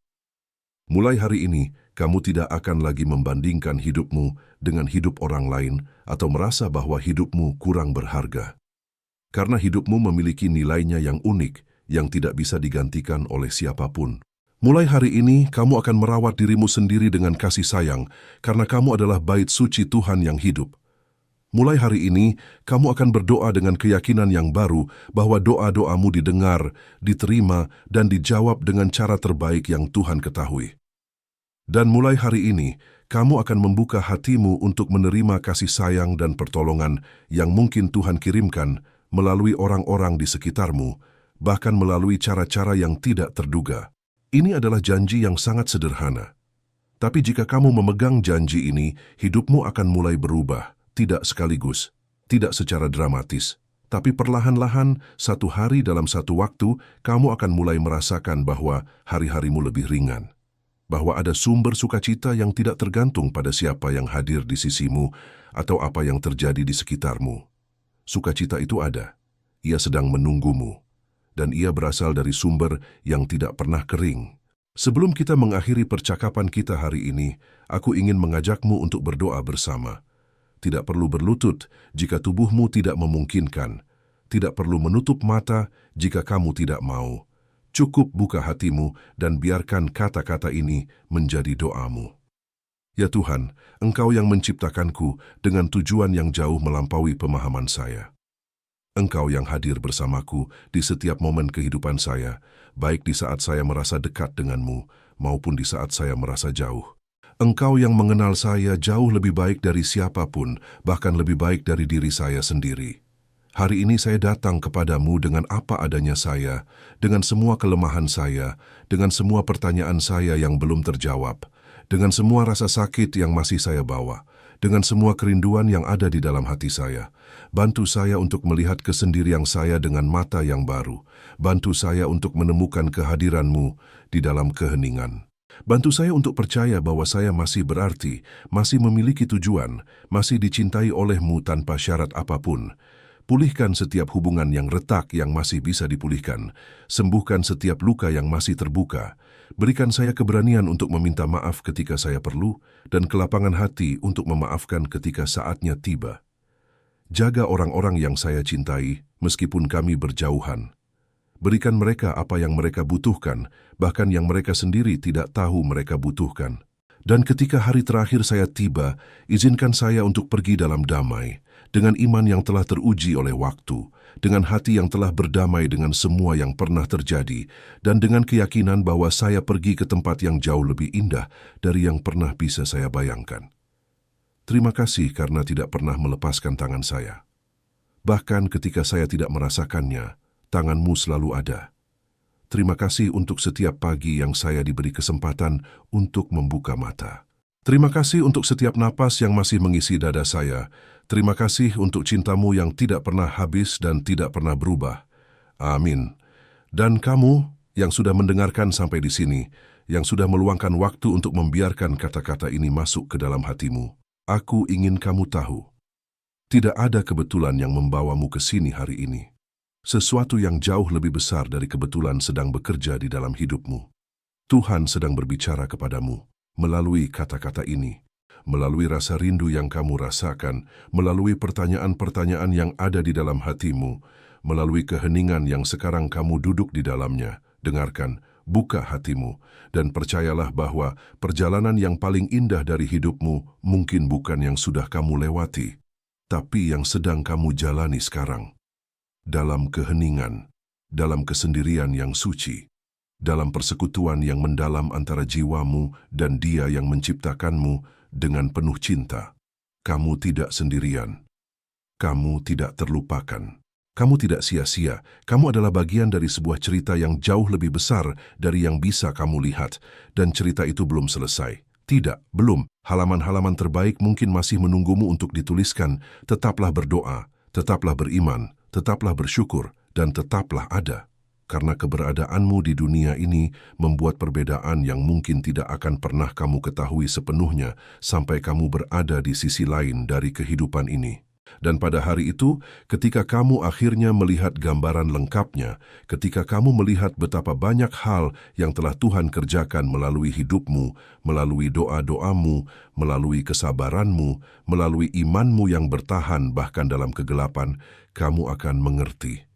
Mulai hari ini, kamu tidak akan lagi membandingkan hidupmu dengan hidup orang lain atau merasa bahwa hidupmu kurang berharga. Karena hidupmu memiliki nilainya yang unik, yang tidak bisa digantikan oleh siapapun. Mulai hari ini, kamu akan merawat dirimu sendiri dengan kasih sayang, karena kamu adalah bait suci Tuhan yang hidup. Mulai hari ini, kamu akan berdoa dengan keyakinan yang baru bahwa doa-doamu didengar, diterima, dan dijawab dengan cara terbaik yang Tuhan ketahui. Dan mulai hari ini, kamu akan membuka hatimu untuk menerima kasih sayang dan pertolongan yang mungkin Tuhan kirimkan melalui orang-orang di sekitarmu, bahkan melalui cara-cara yang tidak terduga. Ini adalah janji yang sangat sederhana. Tapi jika kamu memegang janji ini, hidupmu akan mulai berubah, tidak sekaligus, tidak secara dramatis. Tapi perlahan-lahan, satu hari dalam satu waktu, kamu akan mulai merasakan bahwa hari-harimu lebih ringan. Bahwa ada sumber sukacita yang tidak tergantung pada siapa yang hadir di sisimu atau apa yang terjadi di sekitarmu. Sukacita itu ada. Ia sedang menunggumu. Dan ia berasal dari sumber yang tidak pernah kering. Sebelum kita mengakhiri percakapan kita hari ini, aku ingin mengajakmu untuk berdoa bersama. Tidak perlu berlutut jika tubuhmu tidak memungkinkan. Tidak perlu menutup mata jika kamu tidak mau. Cukup buka hatimu dan biarkan kata-kata ini menjadi doamu. Ya Tuhan, Engkau yang menciptakanku dengan tujuan yang jauh melampaui pemahaman saya. Engkau yang hadir bersamaku di setiap momen kehidupan saya, baik di saat saya merasa dekat denganmu maupun di saat saya merasa jauh. Engkau yang mengenal saya jauh lebih baik dari siapapun, bahkan lebih baik dari diri saya sendiri. Hari ini saya datang kepadamu dengan apa adanya saya, dengan semua kelemahan saya, dengan semua pertanyaan saya yang belum terjawab, dengan semua rasa sakit yang masih saya bawa, dengan semua kerinduan yang ada di dalam hati saya. Bantu saya untuk melihat kesendirian saya dengan mata yang baru. Bantu saya untuk menemukan kehadiran-Mu di dalam keheningan. Bantu saya untuk percaya bahwa saya masih berarti, masih memiliki tujuan, masih dicintai oleh-Mu tanpa syarat apapun. Pulihkan setiap hubungan yang retak yang masih bisa dipulihkan. Sembuhkan setiap luka yang masih terbuka. Berikan saya keberanian untuk meminta maaf ketika saya perlu, dan kelapangan hati untuk memaafkan ketika saatnya tiba. Jaga orang-orang yang saya cintai, meskipun kami berjauhan. Berikan mereka apa yang mereka butuhkan, bahkan yang mereka sendiri tidak tahu mereka butuhkan. Dan ketika hari terakhir saya tiba, izinkan saya untuk pergi dalam damai, dengan iman yang telah teruji oleh waktu, dengan hati yang telah berdamai dengan semua yang pernah terjadi, dan dengan keyakinan bahwa saya pergi ke tempat yang jauh lebih indah dari yang pernah bisa saya bayangkan. Terima kasih karena tidak pernah melepaskan tangan saya. Bahkan ketika saya tidak merasakannya, tangan-Mu selalu ada. Terima kasih untuk setiap pagi yang saya diberi kesempatan untuk membuka mata. Terima kasih untuk setiap napas yang masih mengisi dada saya. Terima kasih untuk cinta-Mu yang tidak pernah habis dan tidak pernah berubah. Amin. Dan kamu yang sudah mendengarkan sampai di sini, yang sudah meluangkan waktu untuk membiarkan kata-kata ini masuk ke dalam hatimu, aku ingin kamu tahu, tidak ada kebetulan yang membawamu ke sini hari ini. Sesuatu yang jauh lebih besar dari kebetulan sedang bekerja di dalam hidupmu. Tuhan sedang berbicara kepadamu melalui kata-kata ini, melalui rasa rindu yang kamu rasakan, melalui pertanyaan-pertanyaan yang ada di dalam hatimu, melalui keheningan yang sekarang kamu duduk di dalamnya. Dengarkan, buka hatimu, dan percayalah bahwa perjalanan yang paling indah dari hidupmu mungkin bukan yang sudah kamu lewati, tapi yang sedang kamu jalani sekarang. Dalam keheningan, dalam kesendirian yang suci, dalam persekutuan yang mendalam antara jiwamu dan Dia yang menciptakanmu dengan penuh cinta. Kamu tidak sendirian. Kamu tidak terlupakan. Kamu tidak sia-sia. Kamu adalah bagian dari sebuah cerita yang jauh lebih besar dari yang bisa kamu lihat. Dan cerita itu belum selesai. Tidak, belum. Halaman-halaman terbaik mungkin masih menunggumu untuk dituliskan. Tetaplah berdoa, tetaplah beriman, tetaplah bersyukur, dan tetaplah ada. Karena keberadaanmu di dunia ini membuat perbedaan yang mungkin tidak akan pernah kamu ketahui sepenuhnya sampai kamu berada di sisi lain dari kehidupan ini. Dan pada hari itu, ketika kamu akhirnya melihat gambaran lengkapnya, ketika kamu melihat betapa banyak hal yang telah Tuhan kerjakan melalui hidupmu, melalui doa-doamu, melalui kesabaranmu, melalui imanmu yang bertahan bahkan dalam kegelapan, kamu akan mengerti.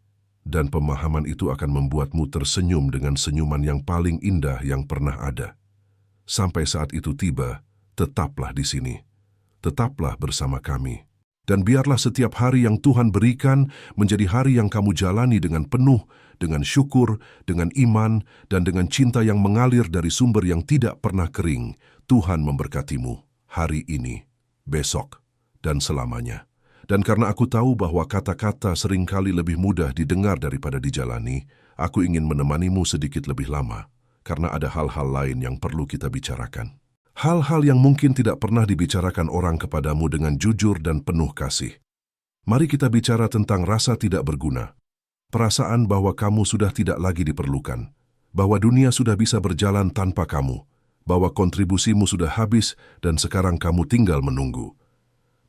Dan pemahaman itu akan membuatmu tersenyum dengan senyuman yang paling indah yang pernah ada. Sampai saat itu tiba, tetaplah di sini. Tetaplah bersama kami. Dan biarlah setiap hari yang Tuhan berikan menjadi hari yang kamu jalani dengan penuh, dengan syukur, dengan iman, dan dengan cinta yang mengalir dari sumber yang tidak pernah kering. Tuhan memberkatimu hari ini, besok, dan selamanya. Dan karena aku tahu bahwa kata-kata seringkali lebih mudah didengar daripada dijalani, aku ingin menemanimu sedikit lebih lama, karena ada hal-hal lain yang perlu kita bicarakan. Hal-hal yang mungkin tidak pernah dibicarakan orang kepadamu dengan jujur dan penuh kasih. Mari kita bicara tentang rasa tidak berguna. Perasaan bahwa kamu sudah tidak lagi diperlukan, bahwa dunia sudah bisa berjalan tanpa kamu, bahwa kontribusimu sudah habis dan sekarang kamu tinggal menunggu.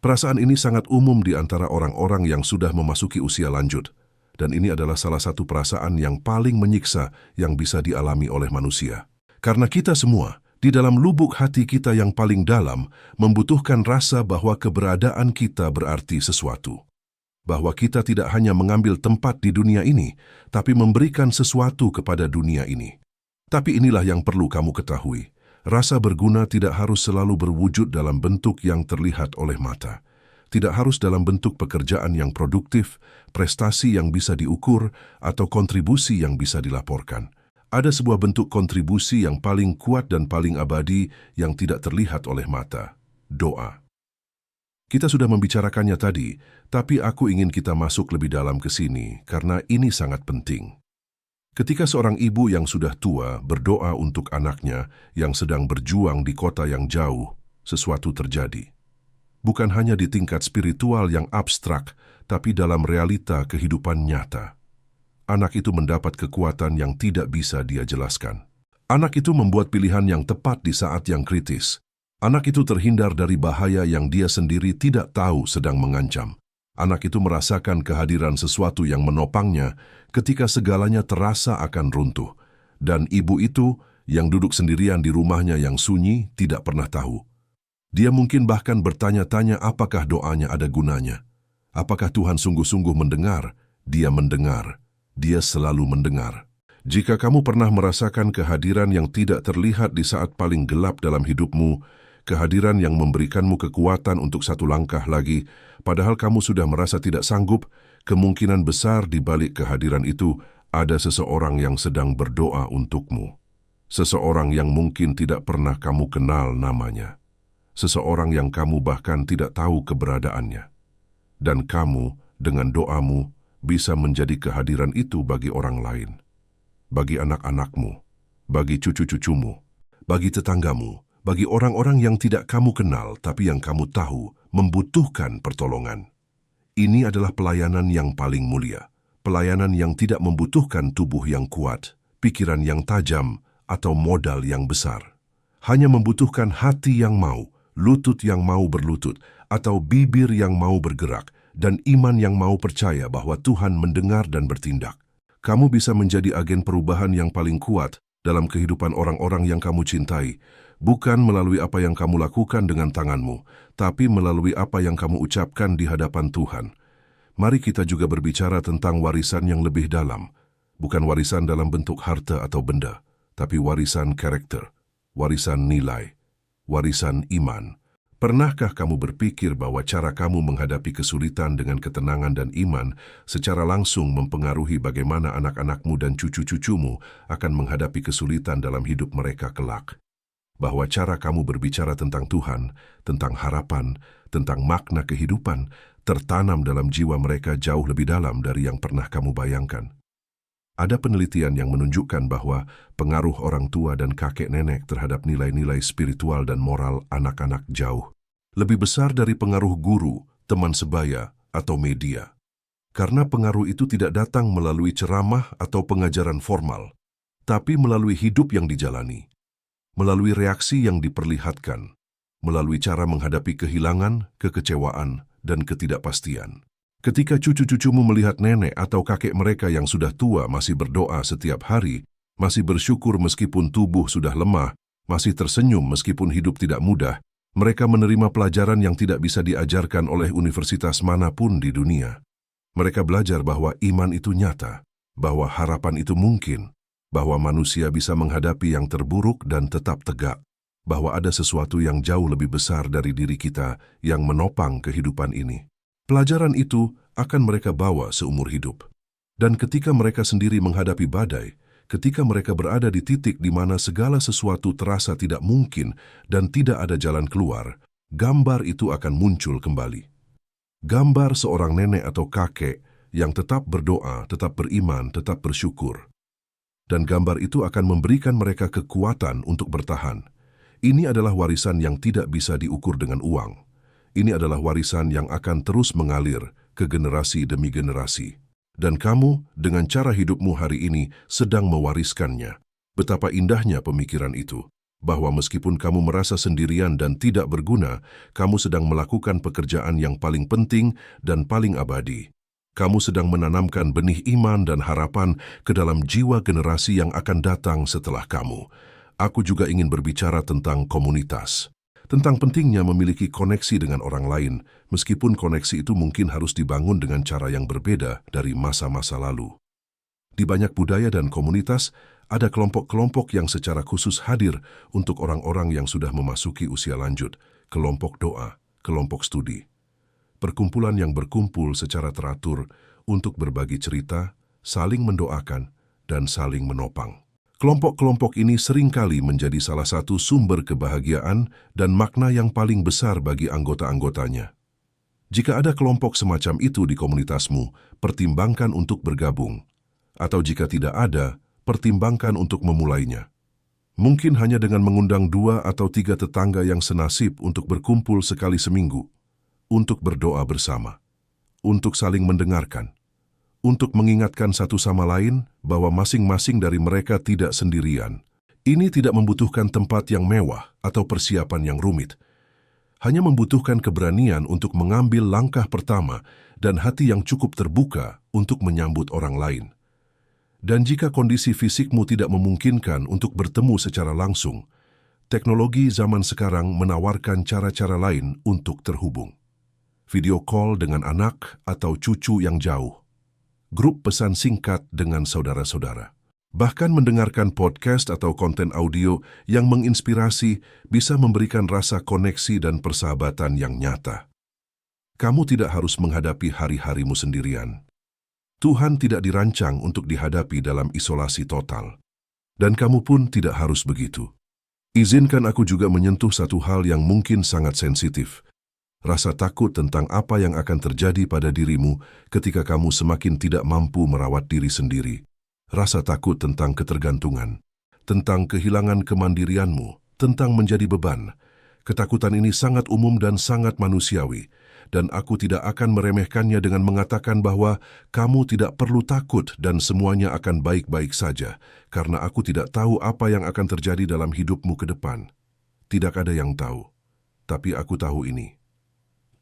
Perasaan ini sangat umum di antara orang-orang yang sudah memasuki usia lanjut, dan ini adalah salah satu perasaan yang paling menyiksa yang bisa dialami oleh manusia. Karena kita semua, di dalam lubuk hati kita yang paling dalam, membutuhkan rasa bahwa keberadaan kita berarti sesuatu. Bahwa kita tidak hanya mengambil tempat di dunia ini, tapi memberikan sesuatu kepada dunia ini. Tapi inilah yang perlu kamu ketahui. Rasa berguna tidak harus selalu berwujud dalam bentuk yang terlihat oleh mata. Tidak harus dalam bentuk pekerjaan yang produktif, prestasi yang bisa diukur, atau kontribusi yang bisa dilaporkan. Ada sebuah bentuk kontribusi yang paling kuat dan paling abadi yang tidak terlihat oleh mata. Doa. Kita sudah membicarakannya tadi, tapi aku ingin kita masuk lebih dalam ke sini karena ini sangat penting. Ketika seorang ibu yang sudah tua berdoa untuk anaknya yang sedang berjuang di kota yang jauh, sesuatu terjadi. Bukan hanya di tingkat spiritual yang abstrak, tapi dalam realita kehidupan nyata. Anak itu mendapat kekuatan yang tidak bisa dia jelaskan. Anak itu membuat pilihan yang tepat di saat yang kritis. Anak itu terhindar dari bahaya yang dia sendiri tidak tahu sedang mengancam. Anak itu merasakan kehadiran sesuatu yang menopangnya ketika segalanya terasa akan runtuh. Dan ibu itu yang duduk sendirian di rumahnya yang sunyi tidak pernah tahu. Dia mungkin bahkan bertanya-tanya apakah doanya ada gunanya. Apakah Tuhan sungguh-sungguh mendengar? Dia mendengar. Dia selalu mendengar. Jika kamu pernah merasakan kehadiran yang tidak terlihat di saat paling gelap dalam hidupmu, kehadiran yang memberikanmu kekuatan untuk satu langkah lagi, padahal kamu sudah merasa tidak sanggup, kemungkinan besar di balik kehadiran itu ada seseorang yang sedang berdoa untukmu. Seseorang yang mungkin tidak pernah kamu kenal namanya. Seseorang yang kamu bahkan tidak tahu keberadaannya. Dan kamu, dengan doamu, bisa menjadi kehadiran itu bagi orang lain. Bagi anak-anakmu, bagi cucu-cucumu, bagi tetanggamu, bagi orang-orang yang tidak kamu kenal tapi yang kamu tahu membutuhkan pertolongan. Ini adalah pelayanan yang paling mulia, pelayanan yang tidak membutuhkan tubuh yang kuat, pikiran yang tajam, atau modal yang besar. Hanya membutuhkan hati yang mau, lutut yang mau berlutut, atau bibir yang mau bergerak, dan iman yang mau percaya bahwa Tuhan mendengar dan bertindak. Kamu bisa menjadi agen perubahan yang paling kuat dalam kehidupan orang-orang yang kamu cintai, bukan melalui apa yang kamu lakukan dengan tanganmu, tapi melalui apa yang kamu ucapkan di hadapan Tuhan. Mari kita juga berbicara tentang warisan yang lebih dalam, bukan warisan dalam bentuk harta atau benda, tapi warisan karakter, warisan nilai, warisan iman. Pernahkah kamu berpikir bahwa cara kamu menghadapi kesulitan dengan ketenangan dan iman secara langsung mempengaruhi bagaimana anak-anakmu dan cucu-cucumu akan menghadapi kesulitan dalam hidup mereka kelak? Bahwa cara kamu berbicara tentang Tuhan, tentang harapan, tentang makna kehidupan, tertanam dalam jiwa mereka jauh lebih dalam dari yang pernah kamu bayangkan. Ada penelitian yang menunjukkan bahwa pengaruh orang tua dan kakek nenek terhadap nilai-nilai spiritual dan moral anak-anak jauh lebih besar dari pengaruh guru, teman sebaya, atau media. Karena pengaruh itu tidak datang melalui ceramah atau pengajaran formal, tapi melalui hidup yang dijalani, melalui reaksi yang diperlihatkan, melalui cara menghadapi kehilangan, kekecewaan, dan ketidakpastian. Ketika cucu-cucumu melihat nenek atau kakek mereka yang sudah tua masih berdoa setiap hari, masih bersyukur meskipun tubuh sudah lemah, masih tersenyum meskipun hidup tidak mudah, mereka menerima pelajaran yang tidak bisa diajarkan oleh universitas manapun di dunia. Mereka belajar bahwa iman itu nyata, bahwa harapan itu mungkin, bahwa manusia bisa menghadapi yang terburuk dan tetap tegak, bahwa ada sesuatu yang jauh lebih besar dari diri kita yang menopang kehidupan ini. Pelajaran itu akan mereka bawa seumur hidup. Dan ketika mereka sendiri menghadapi badai, ketika mereka berada di titik di mana segala sesuatu terasa tidak mungkin dan tidak ada jalan keluar, gambar itu akan muncul kembali. Gambar seorang nenek atau kakek yang tetap berdoa, tetap beriman, tetap bersyukur. Dan gambar itu akan memberikan mereka kekuatan untuk bertahan. Ini adalah warisan yang tidak bisa diukur dengan uang. Ini adalah warisan yang akan terus mengalir ke generasi demi generasi. Dan kamu, dengan cara hidupmu hari ini, sedang mewariskannya. Betapa indahnya pemikiran itu, bahwa meskipun kamu merasa sendirian dan tidak berguna, kamu sedang melakukan pekerjaan yang paling penting dan paling abadi. Kamu sedang menanamkan benih iman dan harapan ke dalam jiwa generasi yang akan datang setelah kamu. Aku juga ingin berbicara tentang komunitas. Tentang pentingnya memiliki koneksi dengan orang lain, meskipun koneksi itu mungkin harus dibangun dengan cara yang berbeda dari masa-masa lalu. Di banyak budaya dan komunitas, ada kelompok-kelompok yang secara khusus hadir untuk orang-orang yang sudah memasuki usia lanjut, kelompok doa, kelompok studi. Perkumpulan yang berkumpul secara teratur untuk berbagi cerita, saling mendoakan, dan saling menopang. Kelompok-kelompok ini seringkali menjadi salah satu sumber kebahagiaan dan makna yang paling besar bagi anggota-anggotanya. Jika ada kelompok semacam itu di komunitasmu, pertimbangkan untuk bergabung. Atau jika tidak ada, pertimbangkan untuk memulainya. Mungkin hanya dengan mengundang 2 atau 3 tetangga yang senasib untuk berkumpul sekali seminggu, untuk berdoa bersama, untuk saling mendengarkan, untuk mengingatkan satu sama lain bahwa masing-masing dari mereka tidak sendirian. Ini tidak membutuhkan tempat yang mewah atau persiapan yang rumit. Hanya membutuhkan keberanian untuk mengambil langkah pertama dan hati yang cukup terbuka untuk menyambut orang lain. Dan jika kondisi fisikmu tidak memungkinkan untuk bertemu secara langsung, teknologi zaman sekarang menawarkan cara-cara lain untuk terhubung. Video call dengan anak atau cucu yang jauh. Grup pesan singkat dengan saudara-saudara. Bahkan mendengarkan podcast atau konten audio yang menginspirasi bisa memberikan rasa koneksi dan persahabatan yang nyata. Kamu tidak harus menghadapi hari-harimu sendirian. Tuhan tidak dirancang untuk dihadapi dalam isolasi total. Dan kamu pun tidak harus begitu. Izinkan aku juga menyentuh satu hal yang mungkin sangat sensitif. Rasa takut tentang apa yang akan terjadi pada dirimu ketika kamu semakin tidak mampu merawat diri sendiri. Rasa takut tentang ketergantungan, tentang kehilangan kemandirianmu, tentang menjadi beban. Ketakutan ini sangat umum dan sangat manusiawi, dan aku tidak akan meremehkannya dengan mengatakan bahwa kamu tidak perlu takut dan semuanya akan baik-baik saja, karena aku tidak tahu apa yang akan terjadi dalam hidupmu ke depan. Tidak ada yang tahu, tapi aku tahu ini.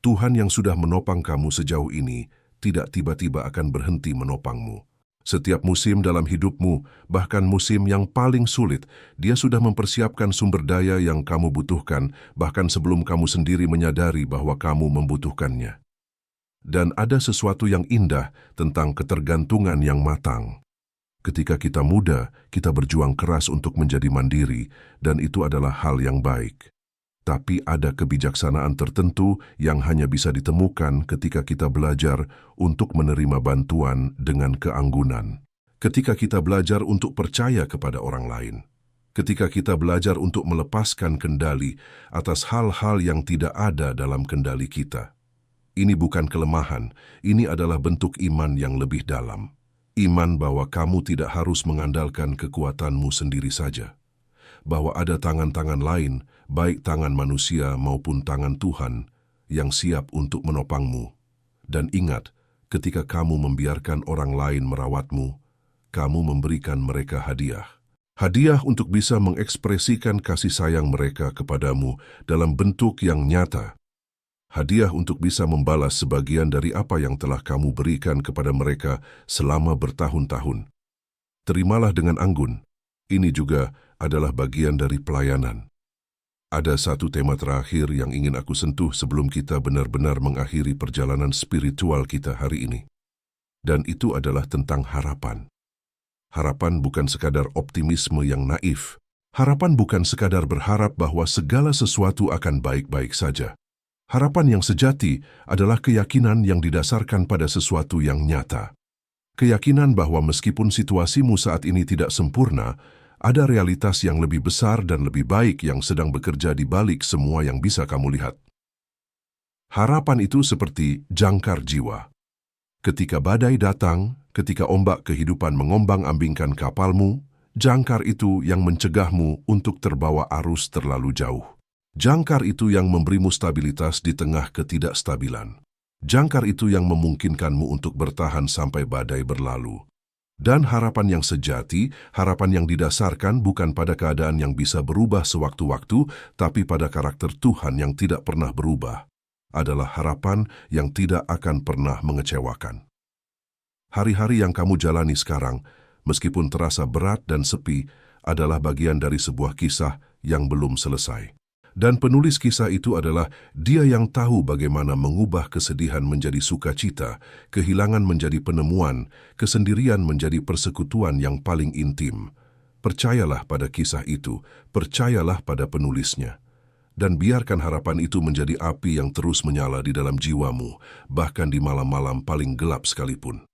Tuhan yang sudah menopang kamu sejauh ini tidak tiba-tiba akan berhenti menopangmu. Setiap musim dalam hidupmu, bahkan musim yang paling sulit, Dia sudah mempersiapkan sumber daya yang kamu butuhkan, bahkan sebelum kamu sendiri menyadari bahwa kamu membutuhkannya. Dan ada sesuatu yang indah tentang ketergantungan yang matang. Ketika kita muda, kita berjuang keras untuk menjadi mandiri, dan itu adalah hal yang baik. Tapi ada kebijaksanaan tertentu yang hanya bisa ditemukan ketika kita belajar untuk menerima bantuan dengan keanggunan. Ketika kita belajar untuk percaya kepada orang lain. Ketika kita belajar untuk melepaskan kendali atas hal-hal yang tidak ada dalam kendali kita. Ini bukan kelemahan, ini adalah bentuk iman yang lebih dalam. Iman bahwa kamu tidak harus mengandalkan kekuatanmu sendiri saja. Bahwa ada tangan-tangan lain, baik tangan manusia maupun tangan Tuhan, yang siap untuk menopangmu. Dan ingat, ketika kamu membiarkan orang lain merawatmu, kamu memberikan mereka hadiah. Hadiah untuk bisa mengekspresikan kasih sayang mereka kepadamu dalam bentuk yang nyata. Hadiah untuk bisa membalas sebagian dari apa yang telah kamu berikan kepada mereka selama bertahun-tahun. Terimalah dengan anggun. Ini juga adalah bagian dari pelayanan. Ada satu tema terakhir yang ingin aku sentuh sebelum kita benar-benar mengakhiri perjalanan spiritual kita hari ini. Dan itu adalah tentang harapan. Harapan bukan sekadar optimisme yang naif. Harapan bukan sekadar berharap bahwa segala sesuatu akan baik-baik saja. Harapan yang sejati adalah keyakinan yang didasarkan pada sesuatu yang nyata. Keyakinan bahwa meskipun situasimu saat ini tidak sempurna, ada realitas yang lebih besar dan lebih baik yang sedang bekerja di balik semua yang bisa kamu lihat. Harapan itu seperti jangkar jiwa. Ketika badai datang, ketika ombak kehidupan mengombang-ambingkan kapalmu, jangkar itu yang mencegahmu untuk terbawa arus terlalu jauh. Jangkar itu yang memberimu stabilitas di tengah ketidakstabilan. Jangkar itu yang memungkinkanmu untuk bertahan sampai badai berlalu. Dan harapan yang sejati, harapan yang didasarkan bukan pada keadaan yang bisa berubah sewaktu-waktu, tapi pada karakter Tuhan yang tidak pernah berubah, adalah harapan yang tidak akan pernah mengecewakan. Hari-hari yang kamu jalani sekarang, meskipun terasa berat dan sepi, adalah bagian dari sebuah kisah yang belum selesai. Dan penulis kisah itu adalah Dia yang tahu bagaimana mengubah kesedihan menjadi sukacita, kehilangan menjadi penemuan, kesendirian menjadi persekutuan yang paling intim. Percayalah pada kisah itu, percayalah pada penulisnya. Dan biarkan harapan itu menjadi api yang terus menyala di dalam jiwamu, bahkan di malam-malam paling gelap sekalipun.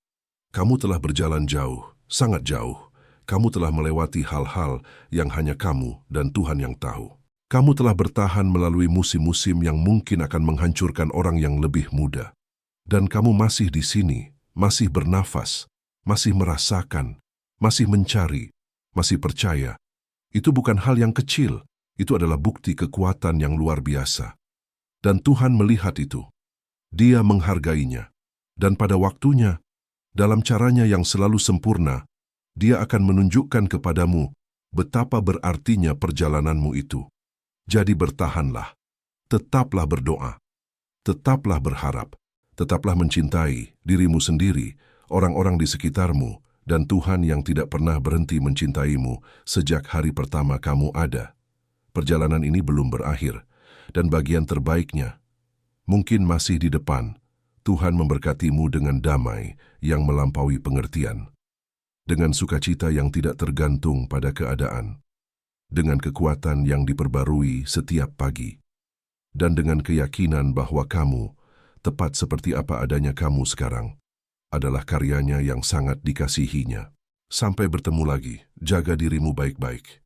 Kamu telah berjalan jauh, sangat jauh. Kamu telah melewati hal-hal yang hanya kamu dan Tuhan yang tahu. Kamu telah bertahan melalui musim-musim yang mungkin akan menghancurkan orang yang lebih muda. Dan kamu masih di sini, masih bernafas, masih merasakan, masih mencari, masih percaya. Itu bukan hal yang kecil, itu adalah bukti kekuatan yang luar biasa. Dan Tuhan melihat itu. Dia menghargainya. Dan pada waktunya, dalam caranya yang selalu sempurna, Dia akan menunjukkan kepadamu betapa berartinya perjalananmu itu. Jadi bertahanlah, tetaplah berdoa, tetaplah berharap, tetaplah mencintai dirimu sendiri, orang-orang di sekitarmu, dan Tuhan yang tidak pernah berhenti mencintaimu sejak hari pertama kamu ada. Perjalanan ini belum berakhir, dan bagian terbaiknya mungkin masih di depan. Tuhan memberkatimu dengan damai yang melampaui pengertian, dengan sukacita yang tidak tergantung pada keadaan, dengan kekuatan yang diperbarui setiap pagi, dan dengan keyakinan bahwa kamu, tepat seperti apa adanya kamu sekarang, adalah karyanya yang sangat dikasihinya. Sampai bertemu lagi, jaga dirimu baik-baik.